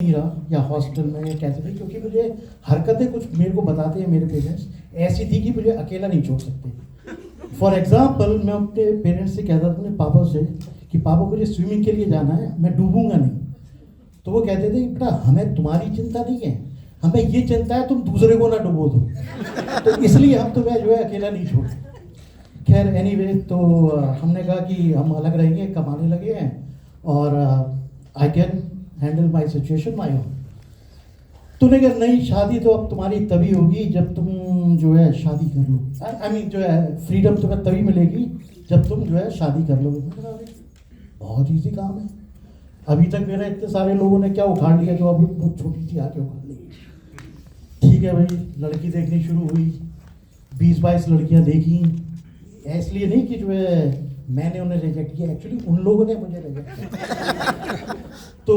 नहीं रहा या हॉस्टल में या कैसे भी, क्योंकि मुझे हरकतें कुछ मेरे को बताते हैं मेरे पेरेंट्स ऐसी थी कि मुझे अकेला नहीं छोड़ सकते। फॉर एग्जाम्पल मैं अपने पेरेंट्स से कहता था, अपने पापा से, कि पापा मुझे स्विमिंग के लिए जाना है, मैं डूबूंगा नहीं। तो वो कहते थे बेटा हमें तुम्हारी चिंता नहीं है, हमें ये चिंता है तुम दूसरे को ना डुबो दो, तो इसलिए हम तुम्हें जो है अकेला नहीं छोड़ते। खैर एनीवे, तो हमने कहा कि हम अलग रहेंगे, कमाने लगे हैं और I can handle my situation my own. तूने कहा नहीं, शादी तो अब तुम्हारी तभी होगी जब तुम जो है शादी कर लो। आई मीन जो है फ्रीडम तुम्हें तभी मिलेगी जब तुम जो है शादी कर लोगे। मैंने कहा बहुत ईजी काम है, अभी तक मेरा इतने सारे लोगों ने क्या उखाड़ लिया जो अभी बहुत छोटी सी आके उखाड़ लेगी। ठीक है भाई, लड़की देखनी शुरू हुई, 20-22 लड़कियां देखी। इसलिए नहीं कि जो है मैंने उन्हें रिजेक्ट किया, एक्चुअली उन लोगों ने मुझे रिजेक्ट किया। तो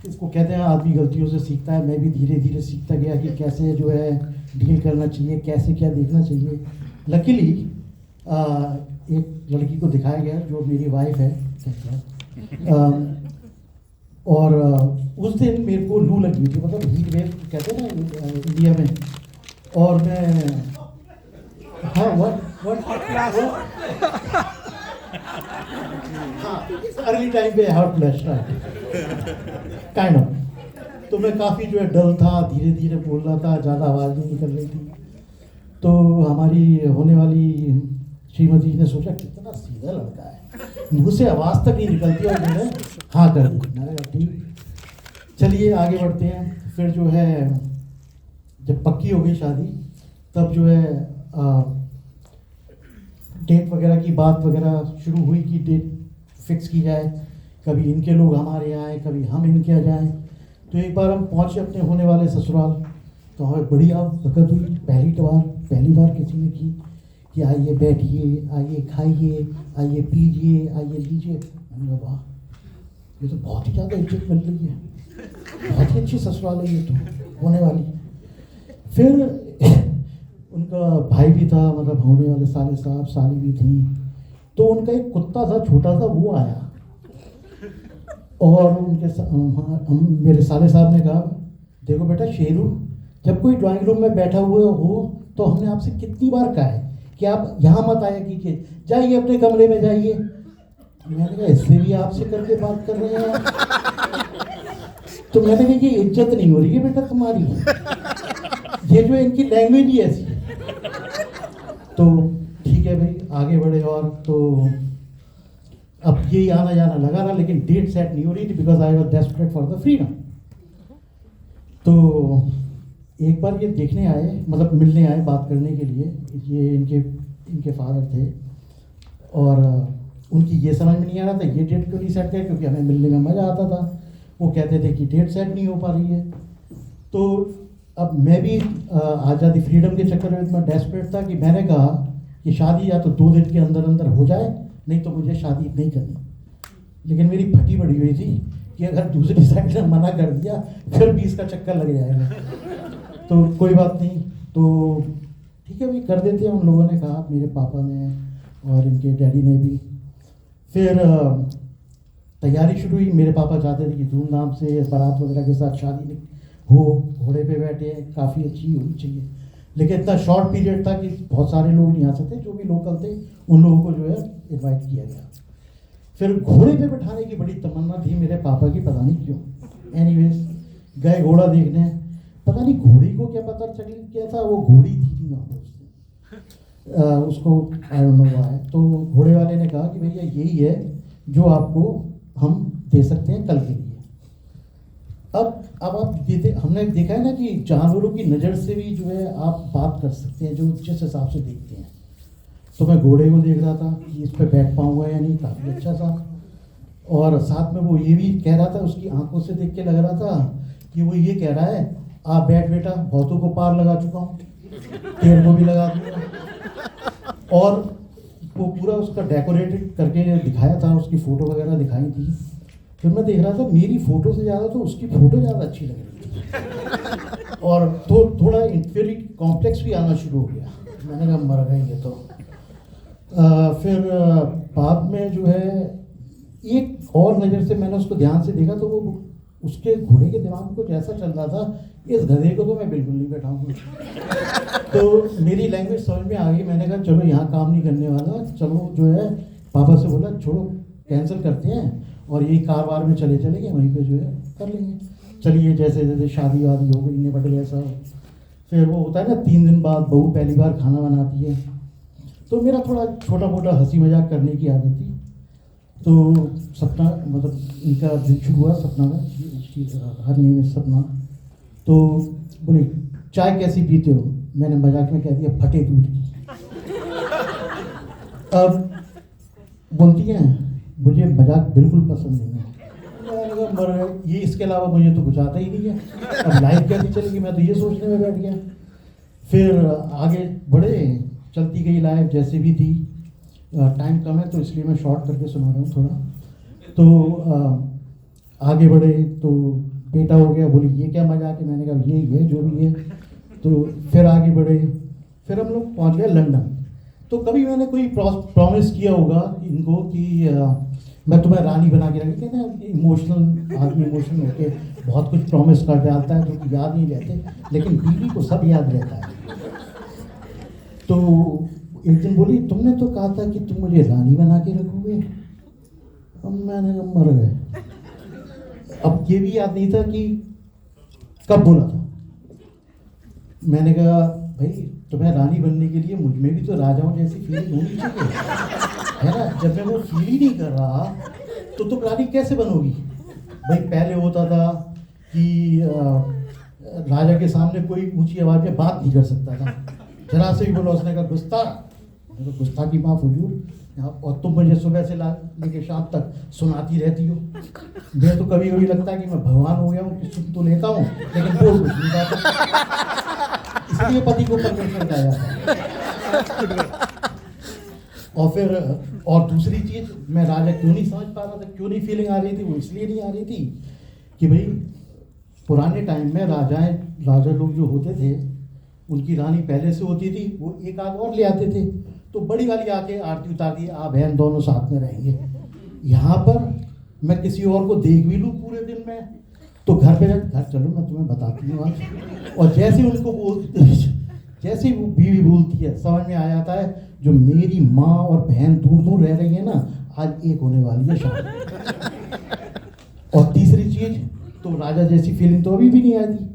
इसको कहते हैं आदमी गलतियों से सीखता है। मैं भी धीरे धीरे सीखता गया कि कैसे जो है डील करना चाहिए, कैसे क्या देखना चाहिए। लकीली एक लड़की को दिखाया गया जो मेरी वाइफ है, और उस दिन मेरे को लू लगी थी, मतलब हीट वेव कहते हैं ना इंडिया में। और मैं अर्ली टाइम पे हॉट फ्लैश काइंड ऑफ। तो मैं काफ़ी जो है डल था, धीरे धीरे बोल रहा था, ज़्यादा आवाज़ नहीं निकल रही थी। तो हमारी होने वाली श्रीमती ने सोचा कितना सीधा लड़का है, मुँह से आवाज़ तक नहीं निकलती और मैंने हाँ कर दी। मैंने कहा ठीक, चलिए आगे बढ़ते हैं। फिर जो है जब पक्की हो गई शादी, तब जो है डेट वगैरह की बात वगैरह शुरू हुई कि डेट फिक्स की जाए, कभी इनके लोग हमारे यहाँ आए, कभी हम इनके यहाँ जाएँ। तो एक बार हम पहुँचे अपने होने वाले ससुराल, तो हमें बढ़िया वक़्त हुई। पहली बार किसी ने की कि आइए बैठिए, आइए खाइए, आइए पीजिए, आइए लीजिए। मैंने कहा वाह, ये तो बहुत ही ज़्यादा इज्जत मिल रही है, बहुत ही अच्छी ससुराल है ये तो होने वाली। फिर उनका भाई भी था, मतलब होने वाले साले साहब, साली भी थी। तो उनका एक कुत्ता था छोटा सा, वो आया और उनके मेरे साले साहब ने कहा देखो बेटा शेरू, जब कोई ड्राइंग रूम में बैठा हुआ हो तो हमने आपसे कितनी बार कहा है कि आप यहाँ मत आया कीजिए, जाइए अपने कमरे में जाइए। मैंने कहा इससे भी आपसे करके बात कर रहे हैं। तो मैंने कहा ये इज्जत नहीं हो रही है बेटा तुम्हारी, ये जो इनकी लैंग्वेज ही ऐसी है। तो ठीक है भाई, आगे बढ़े। और तो अब यही आना जाना लगा रहा, लेकिन डेट सेट नहीं हो रही थी because I was desperate for the freedom. तो एक बार ये देखने आए, मतलब मिलने आए बात करने के लिए। ये इनके फादर थे और उनकी ये समझ में नहीं आ रहा था ये डेट क्यों नहीं सेट किया, क्योंकि हमें मिलने में मज़ा आता था। वो कहते थे कि डेट सेट नहीं हो पा रही है। तो अब मैं भी आज़ादी फ्रीडम के चक्कर में इतना डेस्परेट था कि मैंने कहा कि शादी या तो 2 दिन के अंदर अंदर हो जाए, नहीं तो मुझे शादी नहीं करनी। लेकिन मेरी फटी पड़ी हुई थी कि अगर दूसरी साइड ने मना कर दिया फिर भी इसका चक्कर लग जाएगा। तो कोई बात नहीं, तो ठीक है भाई कर देते हैं, उन लोगों ने कहा, मेरे पापा ने और इनके डैडी ने भी। फिर तैयारी शुरू हुई। मेरे पापा चाहते थे कि धूमधाम से बारात वगैरह के साथ शादी हो, घोड़े पे बैठे, काफ़ी अच्छी होनी चाहिए। लेकिन इतना शॉर्ट पीरियड था कि बहुत सारे लोग नहीं आ सकते, जो भी लोकल थे उन लोगों को जो है इनवाइट किया गया। फिर घोड़े पे बैठाने की बड़ी तमन्ना थी मेरे पापा की, पता नहीं क्यों। एनीवेज गए घोड़ा देखने, पता नहीं घोड़ी को क्या पता चल गया था, वो घोड़ी थी वहाँ पर उसको आई डोंट नो व्हाई। तो घोड़े वाले ने कहा कि भैया यही है जो आपको हम दे सकते हैं कल के लिए। अब आप हमने देखा है ना कि जानवरों की नज़र से भी जो है आप बात कर सकते हैं, जो जिस हिसाब से देखते हैं। तो मैं घोड़े को देख रहा था कि इस पर बैठ पाऊंगा या नहीं, काफ़ी अच्छा था। और साथ में वो ये भी कह रहा था, उसकी आंखों से देख के लग रहा था कि वो ये कह रहा है आप बैठ बेटा, बहुतों को पार लगा चुका हूँ, तेरे को भी लगा दूंगा। और वो पूरा उसका डेकोरेटेड करके दिखाया था, उसकी फ़ोटो वगैरह दिखाई थी। फिर मैं देख रहा था मेरी फ़ोटो से ज़्यादा तो उसकी फ़ोटो ज़्यादा अच्छी लग रही थी। और तो थोड़ा इंफीरियरिटी कॉम्प्लेक्स भी आना शुरू हो गया। मैंने कहा मर गए ये तो। फिर बाद में जो है एक और नज़र से मैंने उसको ध्यान से देखा तो वो उसके घोड़े के दिमाग में कुछ ऐसा चल रहा था, इस गधे को तो मैं बिल्कुल नहीं बैठाऊंगा। तो मेरी लैंग्वेज समझ में आ गई, मैंने कहा चलो यहाँ काम नहीं करने वाला, चलो जो है पापा से बोला छोड़ो कैंसिल करते हैं और यही कार वार में चले चलेंगे, वहीं पे जो है कर लेंगे। चलिए जैसे जैसे शादी वादी हो गई, निपट गया सब। फिर वो होता है ना 3 दिन बाद बहू पहली बार खाना बनाती है, तो मेरा थोड़ा छोटा मोटा हंसी मजाक करने की आदत थी। तो सपना मतलब इनका दिन शुरू हुआ सपना का, हर नेम है सपना। तो बोले चाय कैसी पीते हो, मैंने मजाक में कह दिया फटे दूध की। अब बोलती हैं मुझे मजाक बिल्कुल पसंद नहीं है। मैंने कहा मर गए, ये इसके अलावा मुझे तो कुछ आता ही नहीं है, अब लाइफ कैसे चलेगी, मैं तो ये सोचने में बैठ गया। फिर आगे बढ़े, चलती गई लाइफ जैसे भी थी। टाइम कम है तो इसलिए मैं शॉर्ट करके सुना रहा हूँ थोड़ा। तो आगे बढ़े तो बेटा हो गया, बोली ये क्या मजाक है, मैंने कहा ये जो भी है। तो फिर आगे बढ़े, फिर हम लोग पहुँच गए लंदन। तो कभी मैंने कोई प्रॉमिस किया होगा इनको कि मैं तुम्हें रानी बना के रखी, कहते हैं इमोशनल आदमी इमोशनल होके बहुत कुछ प्रॉमिस कर डालता है जो कि याद नहीं रहते, लेकिन बीवी को सब याद रहता है। तो एक दिन बोली तुमने तो कहा था कि तुम मुझे रानी बना के रखोगे। अब मैंने कहा मर गए, अब ये भी याद नहीं था कि कब बोला था। मैंने कहा भाई तुम्हें रानी बनने के लिए मुझ में भी तो राजाओं जैसी फीलिंग होनी चाहिए, है ना। जब मैं वो फील ही नहीं कर रहा तो तुम रानी कैसे बनोगी। भाई पहले होता था कि राजा के सामने कोई ऊंची आवाज में बात नहीं कर सकता था, जरा से भी बोला उसने कहा गुस्ताख की माफ हुजूर, और तुम मुझे सुबह से लेके शाम तक सुनाती रहती हो। मुझे तो कभी कभी लगता है कि मैं भगवान हो गया हूँ कि सुन तो लेता हूँ लेकिन बोल कुछ नहीं पाता, इसलिए पति को परमेश्वर कहा जाता है। और फिर और दूसरी चीज, मैं राजा क्यों नहीं समझ पा रहा था, क्यों नहीं फीलिंग आ रही थी, वो इसलिए नहीं आ रही थी कि भाई पुराने टाइम में राजा लोग जो होते थे उनकी रानी पहले से होती थी, वो एक आध और ले आते थे, तो बड़ी वाली आके आरती उतार दी, आप बहन दोनों साथ में रहेंगे। यहाँ पर मैं किसी और को देख भी लूँ पूरे दिन में तो घर पे घर चलो मैं तुम्हें बताती हूँ आज। और जैसे उनको बोलते, जैसे वो बीवी बोलती है समझ में आ जाता है जो मेरी माँ और बहन दूर दूर रह रही है ना, आज एक होने वाली है शाम। और तीसरी चीज, तो राजा जैसी फीलिंग तो अभी भी नहीं आती।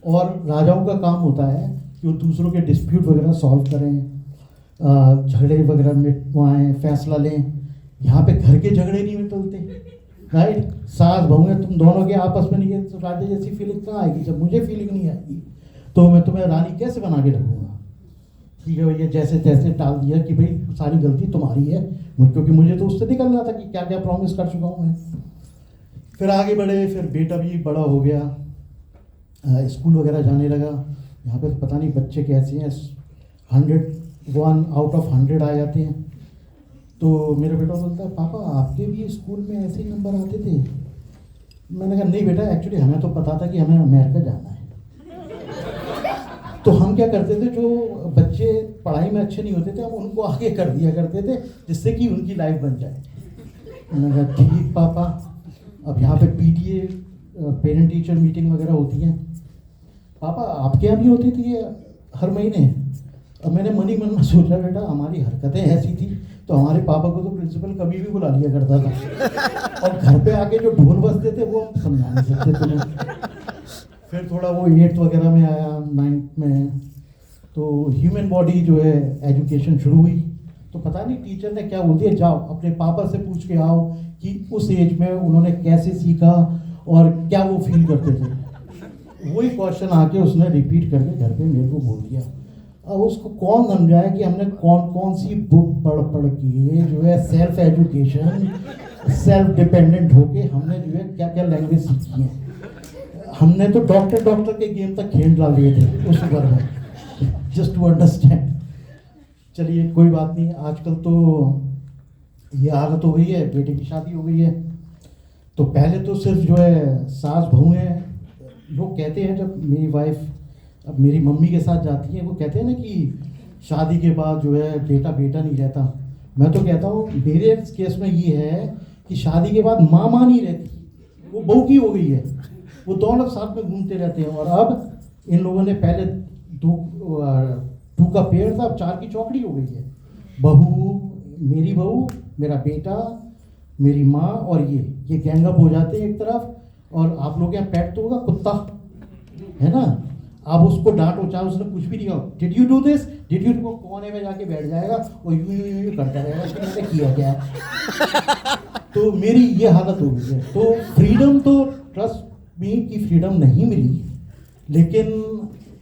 और राजाओं का काम होता है कि वो दूसरों के डिस्प्यूट वगैरह सॉल्व करें, झगड़े वगैरह मिटवाएं, फैसला लें। यहाँ पे घर के झगड़े नहीं मिटते, राइट। सास बहू है, तुम दोनों के आपस में नहीं है तो राजा जैसी फीलिंग कहाँ आएगी। जब मुझे फीलिंग नहीं आएगी तो मैं तुम्हें रानी कैसे बना के रखूँगा। ठीक है भैया, जैसे तैसे टाल दिया कि भाई सारी गलती तुम्हारी है, क्योंकि मुझे तो उससे निकलना था कि क्या क्या प्रॉमिस कर चुका हूँ मैं। फिर आगे बढ़े, फिर बेटा भी बड़ा हो गया, स्कूल वगैरह जाने लगा। यहाँ पे पता नहीं बच्चे कैसे हैं, 101 आउट ऑफ 100 आ जाते हैं। तो मेरा बेटा बोलता है पापा आपके भी स्कूल में ऐसे ही नंबर आते थे। मैंने कहा नहीं बेटा, एक्चुअली हमें तो पता था कि हमें अमेरिका जाना है, तो हम क्या करते थे, जो बच्चे पढ़ाई में अच्छे नहीं होते थे हम उनको आगे कर दिया करते थे जिससे कि उनकी लाइफ बन जाए। मैंने कहा ठीक पापा। अब यहाँ पे पीटीए पेरेंट टीचर मीटिंग वगैरह होती है, पापा आपके यहाँ भी होती थी हर महीने। अब मैंने मन ही मन में सोचा बेटा हमारी हरकतें ऐसी थी तो हमारे पापा को तो प्रिंसिपल कभी भी बुला लिया करता था, और घर पे आके जो ढोल बजते थे वो हम समझा नहीं सकते थे। फिर थोड़ा वो 8th वगैरह में आया, 9th में, तो ह्यूमन बॉडी जो है एजुकेशन शुरू हुई। तो पता नहीं टीचर ने क्या बोल दिया, जाओ अपने पापा से पूछ के आओ कि उस एज में उन्होंने कैसे सीखा और क्या वो फील करते थे। वही क्वेश्चन आके उसने रिपीट करके घर पे मेरे को बोल दिया। अब उसको कौन समझाया कि हमने कौन कौन सी बुक पढ़ के जो है सेल्फ एजुकेशन, सेल्फ डिपेंडेंट होके हमने जो है क्या क्या लैंग्वेज सीखी है। हमने तो डॉक्टर के गेम तक खेल डाल दिए थे उस उम्र में, जस्ट टू अंडरस्टैंड। चलिए कोई बात नहीं, आजकल तो ये आदत हो गई है, बेटे की शादी हो गई है। तो पहले तो सिर्फ जो है सास बहू हैं, लोग कहते हैं जब मेरी वाइफ अब मेरी मम्मी के साथ जाती है, वो कहते हैं ना कि शादी के बाद जो है बेटा बेटा नहीं रहता। मैं तो कहता हूँ मेरे केस में ये है कि शादी के बाद माँ नहीं रहती, वो बहू की हो गई है। वो दोनों साथ में घूमते रहते हैं। और अब इन लोगों ने पहले 2 का पेड़ था, अब 4 की चौकड़ी हो गई है। बहू, मेरी बहू, मेरा बेटा, मेरी माँ और ये गैंग अप हो जाते हैं एक तरफ। और आप लोग यहाँ पेट तो होगा कुत्ता, है ना, आप उसको डांटो चाहे उसने कुछ भी नहीं हो, did you do this, did you, वो कोने में जाके बैठ जाएगा और यूं करता रहेगा कि मैंने किया क्या है। तो मेरी ये हालत हो गई है। तो फ्रीडम तो ट्रस्ट मी कि फ्रीडम नहीं मिली, लेकिन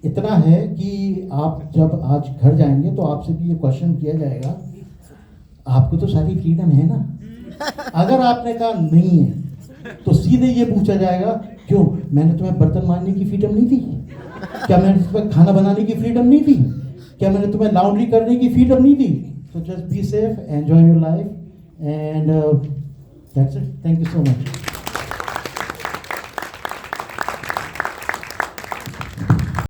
इतना है कि आप जब आज घर जाएंगे तो आपसे भी ये क्वेश्चन किया जाएगा, आपको तो सारी फ्रीडम है ना। अगर आपने कहा नहीं है तो सीधे ये पूछा जाएगा, क्यों, मैंने तुम्हें बर्तन मांजने की फ्रीडम नहीं दी? क्या मैंने तुम्हें खाना बनाने की फ्रीडम नहीं दी? क्या मैंने तुम्हें लॉन्ड्री करने की फ्रीडम नहीं दी? So just be safe, enjoy your life, and that's it. Thank you so much.